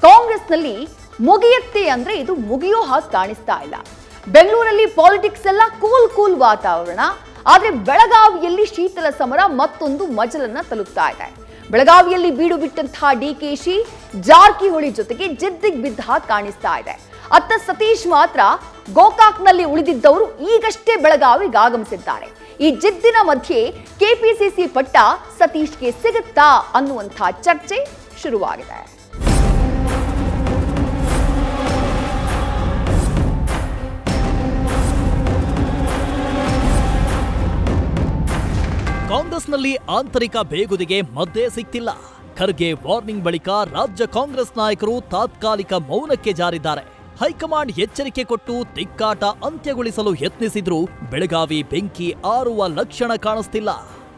ಕಾಂಗ್ರೆಸ್ನಲ್ಲಿ ಮುಗಿಯುತ್ತೆ ಅಂದ್ರೆ ಇದು ಮುಗಿಯೋ ಹಾಗೆ ಕಾಣಿಸ್ತಾ ಇಲ್ಲ. ಬೆಂಗಳೂರಲ್ಲಿ ಪಾಲಿಟಿಕ್ಸ್ ಎಲ್ಲ ಕೂಲ್ ವಾತಾವರಣ, ಆದ್ರೆ ಬೆಳಗಾವಿಯಲ್ಲಿ ಶೀತಲ ಸಮರ ಮತ್ತೊಂದು ಮಜಲನ್ನ ತಲುಪ್ತಾ ಇದೆ. ಬೆಳಗಾವಿಯಲ್ಲಿ ಬೀಡು ಬಿಟ್ಟಂತಹ ಡಿಕೆಶಿ ಜಾರಕಿಹೊಳಿ ಜೊತೆಗೆ ಜಿದ್ದಿಗೆ ಬಿದ್ದ ಹಾಗೆ ಕಾಣಿಸ್ತಾ ಇದೆ. ಅತ್ತ ಸತೀಶ್ ಮಾತ್ರ ಗೋಕಾಕ್ನಲ್ಲಿ ಉಳಿದಿದ್ದವರು ಈಗಷ್ಟೇ ಬೆಳಗಾವಿಗೆ ಆಗಮಿಸಿದ್ದಾರೆ. ಈ ಜಿದ್ದಿನ ಮಧ್ಯೆ ಕೆಪಿಸಿಸಿ ಪಟ್ಟ ಸತೀಶ್ಗೆ ಸಿಗುತ್ತಾ ಅನ್ನುವಂತಹ ಚರ್ಚೆ ಶುರುವಾಗಿದೆ. ಕಾಂಗ್ರೆಸ್ನಲ್ಲಿ ಆಂತರಿಕ ಬೇಗುದಿಗೆ ಮದ್ದೇ ಸಿಗ್ತಿಲ್ಲ. ಖರ್ಗೆ ವಾರ್ನಿಂಗ್ ಬಳಿಕ ರಾಜ್ಯ ಕಾಂಗ್ರೆಸ್ ನಾಯಕರು ತಾತ್ಕಾಲಿಕ ಮೌನಕ್ಕೆ ಜಾರಿದ್ದಾರೆ. ಹೈಕಮಾಂಡ್ ಎಚ್ಚರಿಕೆ ಕೊಟ್ಟು ತಿಕ್ಕಾಟ ಅಂತ್ಯಗೊಳಿಸಲು ಯತ್ನಿಸಿದ್ರೂ ಬೆಳಗಾವಿ ಬೆಂಕಿ ಆರುವ ಲಕ್ಷಣ ಕಾಣಿಸ್ತಿಲ್ಲ.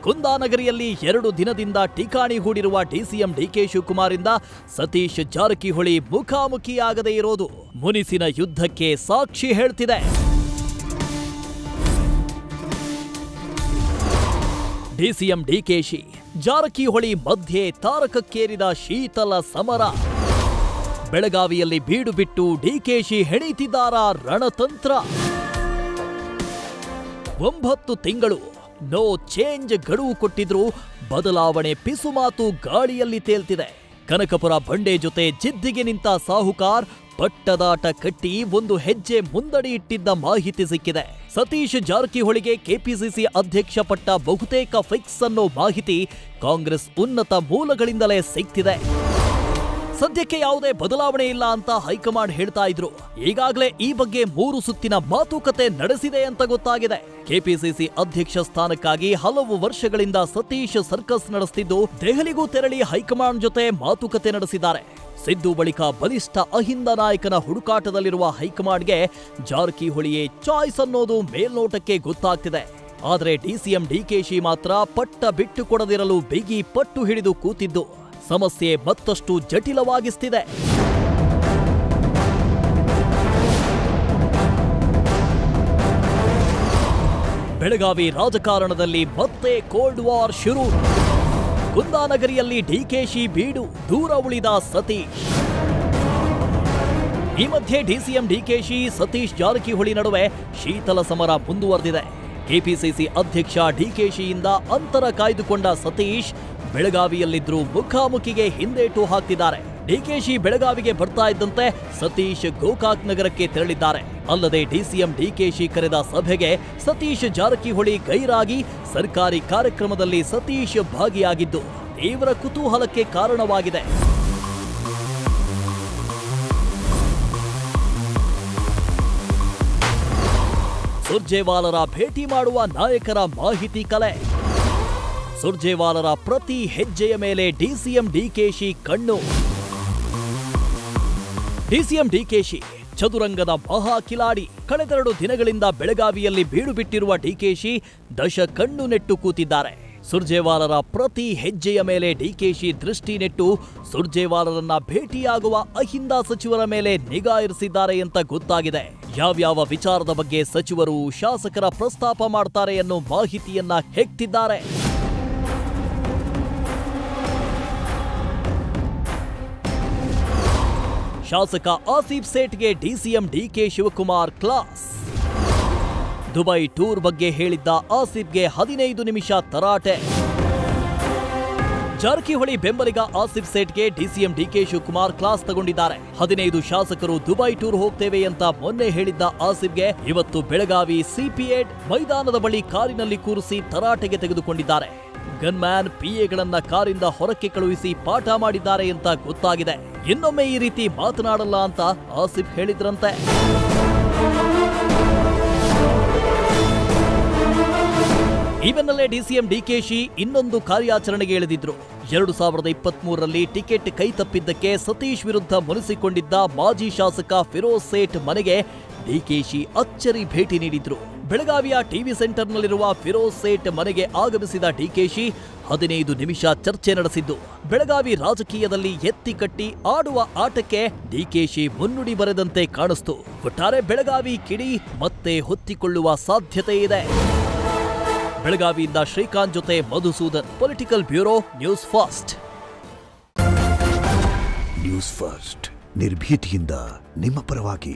ಕುಂದಾನಗರಿಯಲ್ಲಿ 2 ದಿನದಿಂದ ಠಿಕಾಣಿ ಹೂಡಿರುವ ಡಿಸಿಎಂ ಡಿಕೆ ಶಿವಕುಮಾರ್ ಇಂದ ಸತೀಶ್ ಜಾರಕಿಹೊಳಿ ಮುಖಾಮುಖಿಯಾಗದೇ ಇರೋದು ಮುನಿಸಿನ ಯುದ್ಧಕ್ಕೆ ಸಾಕ್ಷಿ ಹೇಳ್ತಿದೆ. ಡಿಸಿಎಂ ಡಿಕೆಶಿ ಜಾರಕಿಹೊಳಿ ಮಧ್ಯೆ ತಾರಕಕ್ಕೇರಿದ ಶೀತಲ ಸಮರ. ಬೆಳಗಾವಿಯಲ್ಲಿ ಬೀಡು ಬಿಟ್ಟು ಡಿಕೆಶಿ ಹೆಣಿತಿದ್ದಾರ ರಣತಂತ್ರ. 9 ತಿಂಗಳು ನೋ ಚೇಂಜ್ ಗಡುವು ಕೊಟ್ಟಿದ್ರು ಬದಲಾವಣೆ ಪಿಸುಮಾತು ಗಾಳಿಯಲ್ಲಿ ತೇಲ್ತಿದೆ. ಕನಕಪುರ ಬಂಡೆ ಜೊತೆ ಜಿದ್ದಿಗೆ ನಿಂತ ಸಾಹುಕಾರ್ ಪಟ್ಟದಾಟ ಕಟ್ಟಿ ಒಂದು ಹೆಜ್ಜೆ ಮುಂದಡಿ ಇಟ್ಟಿದ್ದ ಮಾಹಿತಿ ಸಿಕ್ಕಿದೆ. ಸತೀಶ್ ಜಾರಕಿಹೊಳಿಗೆ ಕೆಪಿಸಿಸಿ ಅಧ್ಯಕ್ಷ ಪಟ್ಟ ಬಹುತೇಕ ಫಿಕ್ಸ್ ಅನ್ನೋ ಮಾಹಿತಿ ಕಾಂಗ್ರೆಸ್ ಉನ್ನತ ಮೂಲಗಳಿಂದಲೇ ಸಿಕ್ತಿದೆ. ಸದ್ಯಕ್ಕೆ ಯಾವುದೇ ಬದಲಾವಣೆ ಇಲ್ಲ ಅಂತ ಹೈಕಮಾಂಡ್ ಹೇಳ್ತಾ ಇದ್ರು. ಈಗಾಗಲೇ ಈ ಬಗ್ಗೆ 3 ಸುತ್ತಿನ ಮಾತುಕತೆ ನಡೆಸಿದೆ ಅಂತ ಗೊತ್ತಾಗಿದೆ. ಕೆಪಿಸಿಸಿ ಅಧ್ಯಕ್ಷ ಸ್ಥಾನಕ್ಕಾಗಿ ಹಲವು ವರ್ಷಗಳಿಂದ ಸತೀಶ್ ಸರ್ಕಸ್ ನಡೆಸುತ್ತಿದ್ದು ದೆಹಲಿಗೂ ತೆರಳಿ ಹೈಕಮಾಂಡ್ ಜೊತೆ ಮಾತುಕತೆ ನಡೆಸಿದ್ದಾರೆ. ಸಿದ್ದು ಬಳಿಕ ಬಲಿಷ್ಠ ಅಹಿಂದ ನಾಯಕನ ಹುಡುಕಾಟದಲ್ಲಿರುವ ಹೈಕಮಾಂಡ್ಗೆ ಜಾರಕಿಹೊಳಿಯೇ ಚಾಯ್ಸ್ ಅನ್ನೋದು ಮೇಲ್ನೋಟಕ್ಕೆ ಗೊತ್ತಾಗ್ತಿದೆ. ಆದರೆ ಡಿಸಿಎಂ ಡಿಕೆಶಿ ಮಾತ್ರ ಪಟ್ಟ ಬಿಟ್ಟು ಕೊಡದಿರಲು ಬಿಗಿ ಪಟ್ಟು ಹಿಡಿದು ಕೂತಿದ್ದು ಸಮಸ್ಯೆ ಮತ್ತಷ್ಟು ಜಟಿಲವಾಗಿಸ್ತಿದೆ. ಬೆಳಗಾವಿ ರಾಜಕಾರಣದಲ್ಲಿ ಮತ್ತೆ ಕೋಲ್ಡ್ ವಾರ್ ಶುರು. ಕುಂದಾನಗರಿಯಲ್ಲಿ ಡಿಕೆಶಿ ಬೀಡು, ದೂರ ಉಳಿದ ಸತೀಶ್. ಈ ಮಧ್ಯೆ ಡಿಸಿಎಂ ಡಿಕೆಶಿ ಸತೀಶ್ ಜಾರಕಿಹೊಳಿ ನಡುವೆ ಶೀತಲ ಸಮರ ಮುಂದುವರೆದಿದೆ. ಕೆಪಿಸಿಸಿ ಅಧ್ಯಕ್ಷ ಡಿಕೆಶಿಯಿಂದ ಅಂತರ ಕಾಯ್ದುಕೊಂಡ ಸತೀಶ್ ಬೆಳಗಾವಿಯಲ್ಲಿದ್ರೂ ಮುಖಾಮುಖಿಗೆ ಹಿಂದೇಟು ಹಾಕ್ತಿದ್ದಾರೆ. ಡಿಕೆಶಿ ಬೆಳಗಾವಿಗೆ ಬರ್ತಾ ಇದ್ದಂತೆ ಸತೀಶ್ ಗೋಕಾಕ್ ನಗರಕ್ಕೆ ತೆರಳಿದ್ದಾರೆ. ಅಲ್ಲದೆ ಡಿಸಿಎಂ ಡಿಕೆಶಿ ಕರೆದ ಸಭೆಗೆ ಸತೀಶ್ ಜಾರಕಿಹೊಳಿ ಗೈರಾಗಿ ಸರ್ಕಾರಿ ಕಾರ್ಯಕ್ರಮದಲ್ಲಿ ಸತೀಶ್ ಭಾಗಿಯಾಗಿದ್ದು ತೀವ್ರ ಕುತೂಹಲಕ್ಕೆ ಕಾರಣವಾಗಿದೆ. ಸುರ್ಜೇವಾಲರ ಭೇಟಿ ಮಾಡುವ ನಾಯಕರ ಮಾಹಿತಿ ಕಲೆ. ಸುರ್ಜೇವಾಲರ ಪ್ರತಿ ಹೆಜ್ಜೆಯ ಮೇಲೆ ಡಿಸಿಎಂ ಡಿಕೆಶಿ ಕಣ್ಣು. ಡಿಸಿಎಂ ಡಿಕೆಶಿ ಚದುರಂಗದ ಮಹಾ ಕಿಲಾಡಿ. ಕಳೆದೆರಡು ದಿನಗಳಿಂದ ಬೆಳಗಾವಿಯಲ್ಲಿ ಬೀಡು ಬಿಟ್ಟಿರುವ ಡಿಕೆಶಿ ದಶ ಕಣ್ಣು ನೆಟ್ಟು ಕೂತಿದ್ದಾರೆ. ಸುರ್ಜೇವಾಲರ ಪ್ರತಿ ಹೆಜ್ಜೆಯ ಮೇಲೆ ಡಿಕೆಶಿ ದೃಷ್ಟಿ ನೆಟ್ಟು ಸುರ್ಜೇವಾಲರನ್ನ ಭೇಟಿಯಾಗುವ ಅಹಿಂದ ಸಚಿವರ ಮೇಲೆ ನಿಗಾ ಇರಿಸಿದ್ದಾರೆ ಅಂತ ಗೊತ್ತಾಗಿದೆ. ಯಾವ್ಯಾವ ವಿಚಾರದ ಬಗ್ಗೆ ಸಚಿವರು ಶಾಸಕರ ಪ್ರಸ್ತಾಪ ಮಾಡ್ತಾರೆ ಅನ್ನೋ ಮಾಹಿತಿಯನ್ನ ಹೆಕ್ತಿದ್ದಾರೆ. ಶಾಸಕ ಆಸಿಫ್ ಸೇಠ್ಗೆ DCM DK Shivakumar class. Dubai tour ಬಗ್ಗೆ ಹೇಳಿದ್ದ ಆಸಿಫ್ಗೆ 15 ನಿಮಿಷ ತರಾಟೆ. ಜಾರಕಿಹೊಳಿ ಬೆಂಬಲಿಗ ಆಸಿಫ್ ಸೇಠ್ಗೆ ಡಿಸಿಎಂ ಡಿಕೆ ಶಿವಕುಮಾರ್ ಕ್ಲಾಸ್ ತಗೊಂಡಿದ್ದಾರೆ. 15 ಶಾಸಕರು ದುಬೈ ಟೂರ್ ಹೋಗ್ತೇವೆ ಅಂತ ಮೊನ್ನೆ ಹೇಳಿದ್ದ ಆಸಿಫ್ಗೆ ಇವತ್ತು ಬೆಳಗಾವಿ ಸಿಪಿಎಡ್ ಮೈದಾನದ ಬಳಿ ಕಾರಿನಲ್ಲಿ ಕೂರಿಸಿ ತರಾಟೆಗೆ ತೆಗೆದುಕೊಂಡಿದ್ದಾರೆ. ಗನ್ಮ್ಯಾನ್ ಪಿಎಗಳನ್ನ ಕಾರಿಂದ ಹೊರಕ್ಕೆ ಕಳುಹಿಸಿ ಪಾಠ ಮಾಡಿದ್ದಾರೆ ಅಂತ ಗೊತ್ತಾಗಿದೆ. ಇನ್ನೊಮ್ಮೆ ಈ ರೀತಿ ಮಾತನಾಡಲ್ಲ ಅಂತ ಆಸಿಫ್ ಹೇಳಿದ್ರಂತೆ. ಈ ಬೆನ್ನಲ್ಲೇ ಡಿಸಿಎಂ ಡಿಕೆಶಿ ಇನ್ನೊಂದು ಕಾರ್ಯಾಚರಣೆಗೆ ಇಳಿದಿದ್ರು. 2023ರಲ್ಲಿ ಟಿಕೆಟ್ ಕೈ ತಪ್ಪಿದ್ದಕ್ಕೆ ಸತೀಶ್ ವಿರುದ್ಧ ಮುನಿಸಿಕೊಂಡಿದ್ದ ಮಾಜಿ ಶಾಸಕ ಫಿರೋಜ್ ಸೇಠ್ ಮನೆಗೆ ಡಿಕೆಶಿ ಅಚ್ಚರಿ ಭೇಟಿ ನೀಡಿದ್ರು. ಬೆಳಗಾವಿಯ ಟಿವಿ ಸೆಂಟರ್ನಲ್ಲಿರುವ ಫಿರೋಜ್ ಸೇಠ್ ಮನೆಗೆ ಆಗಮಿಸಿದ ಡಿಕೆಶಿ 15 ನಿಮಿಷ ಚರ್ಚೆ ನಡೆಸಿದ್ದು ಬೆಳಗಾವಿ ರಾಜಕೀಯದಲ್ಲಿ ಎತ್ತಿ ಕಟ್ಟಿ ಆಡುವ ಆಟಕ್ಕೆ ಡಿಕೆಶಿ ಮುನ್ನುಡಿ ಬರೆದಂತೆ ಕಾಣಿಸ್ತು. ಒಟ್ಟಾರೆ ಬೆಳಗಾವಿ ಕಿಡಿ ಮತ್ತೆ ಹೊತ್ತಿಕೊಳ್ಳುವ ಸಾಧ್ಯತೆ ಇದೆ. ಬೆಳಗಾವಿಯಿಂದ ಶ್ರೀಕಾಂತ್ ಜೊತೆ Madhusudan, political bureau, news fast. News first ನಿರ್ಭೀತಿಯಿಂದ ನಿಮ್ಮ ಪರವಾಗಿ.